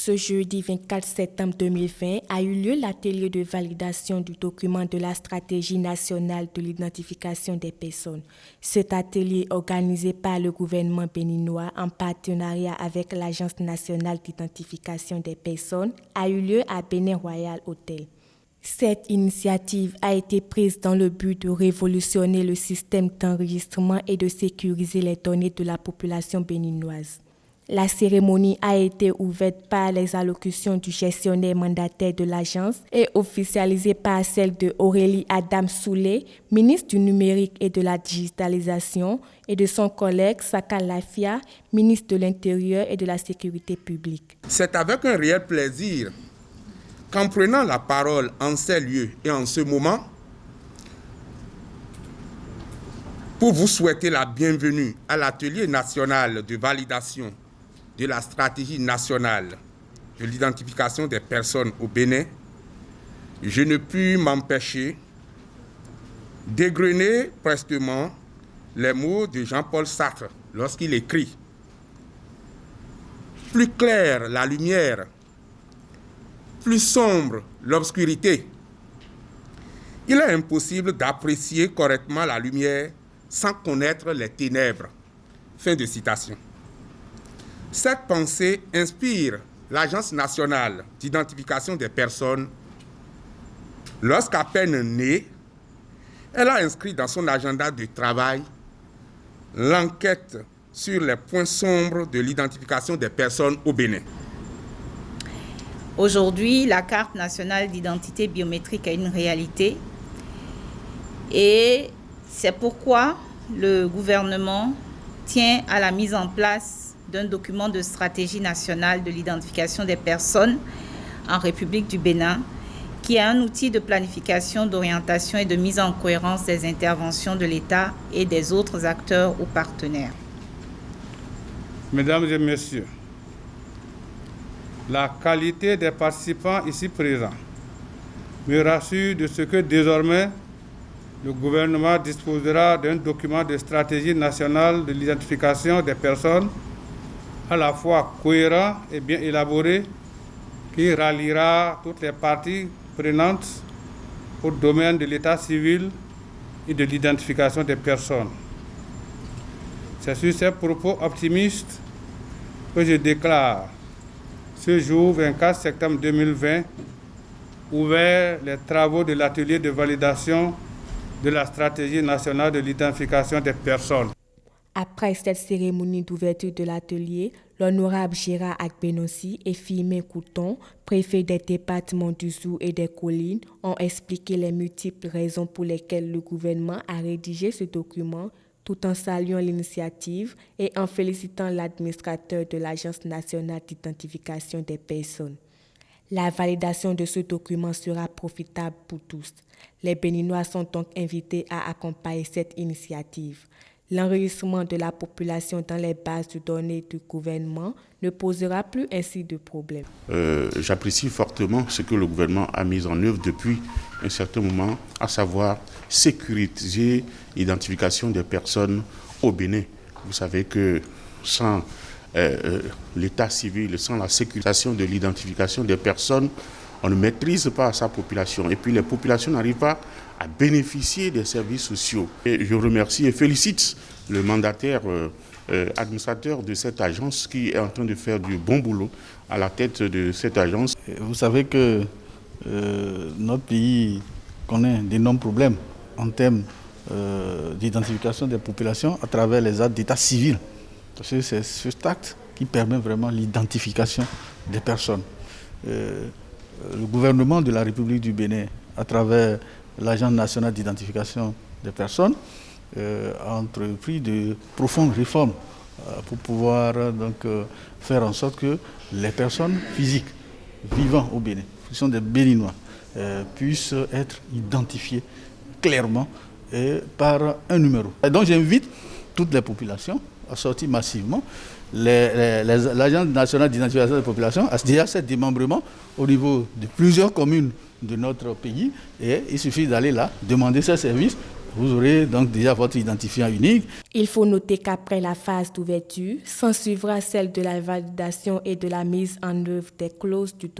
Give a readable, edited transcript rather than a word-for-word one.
Ce jeudi 24 septembre 2020 a eu lieu l'atelier de validation du document de la stratégie nationale de l'identification des personnes. Cet atelier, organisé par le gouvernement béninois en partenariat avec l'Agence nationale d'identification des personnes, a eu lieu à Bénin Royal Hotel. Cette initiative a été prise dans le but de révolutionner le système d'enregistrement et de sécuriser les données de la population béninoise. La cérémonie a été ouverte par les allocutions du gestionnaire mandataire de l'agence et officialisée par celle de Aurélie Adam Soulé, ministre du numérique et de la digitalisation, et de son collègue Saka Lafia, ministre de l'Intérieur et de la Sécurité publique. C'est avec un réel plaisir qu'en prenant la parole en ces lieux et en ce moment, pour vous souhaiter la bienvenue à l'atelier national de validation de la stratégie nationale de l'identification des personnes au Bénin, je ne puis m'empêcher d'égrener prestement les mots de Jean-Paul Sartre lorsqu'il écrit « Plus claire la lumière, plus sombre l'obscurité. Il est impossible d'apprécier correctement la lumière sans connaître les ténèbres. » Fin de citation. Cette pensée inspire l'Agence nationale d'identification des personnes. Lorsqu'à peine née, elle a inscrit dans son agenda de travail l'enquête sur les points sombres de l'identification des personnes au Bénin. Aujourd'hui, la carte nationale d'identité biométrique est une réalité et c'est pourquoi le gouvernement tient à la mise en place d'un document de stratégie nationale de l'identification des personnes en République du Bénin, qui est un outil de planification, d'orientation et de mise en cohérence des interventions de l'État et des autres acteurs ou partenaires. Mesdames et messieurs, la qualité des participants ici présents me rassure de ce que désormais le gouvernement disposera d'un document de stratégie nationale de l'identification des personnes à la fois cohérent et bien élaboré qui ralliera toutes les parties prenantes au domaine de l'état civil et de l'identification des personnes. C'est sur ces propos optimistes que je déclare ce jour 24 septembre 2020 ouvert les travaux de l'atelier de validation de la stratégie nationale de l'identification des personnes. Après cette cérémonie d'ouverture de l'atelier, l'honorable Gérard Akbenossi et Firmin Couton, préfet des départements du Zou et des Collines, ont expliqué les multiples raisons pour lesquelles le gouvernement a rédigé ce document, tout en saluant l'initiative et en félicitant l'administrateur de l'Agence nationale d'identification des personnes. La validation de ce document sera profitable pour tous. Les Béninois sont donc invités à accompagner cette initiative. L'enregistrement de la population dans les bases de données du gouvernement ne posera plus ainsi de problème. J'apprécie fortement ce que le gouvernement a mis en œuvre depuis un certain moment, à savoir sécuriser l'identification des personnes au Bénin. Vous savez que sans l'état civil, sans la sécurisation de l'identification des personnes, on ne maîtrise pas sa population. Et puis les populations n'arrivent pas à bénéficier des services sociaux. Et je remercie et félicite le mandataire administrateur de cette agence qui est en train de faire du bon boulot à la tête de cette agence. Vous savez que notre pays connaît d'énormes problèmes en termes d'identification des populations à travers les actes d'état civil. Parce que c'est cet acte qui permet vraiment l'identification des personnes. Le gouvernement de la République du Bénin, à travers l'Agence nationale d'identification des personnes, a entrepris de profondes réformes pour pouvoir faire en sorte que les personnes physiques vivant au Bénin, qui sont des Béninois, puissent être identifiées clairement et par un numéro. Et donc j'invite toutes les populations à sortir massivement. L'Agence nationale d'identification des populations a déjà ce démembrement au niveau de plusieurs communes de notre pays et il suffit d'aller là, demander ces services Vous aurez donc déjà votre identifiant unique. Il faut noter qu'après la phase d'ouverture, s'ensuivra celle de la validation et de la mise en œuvre des clauses du document.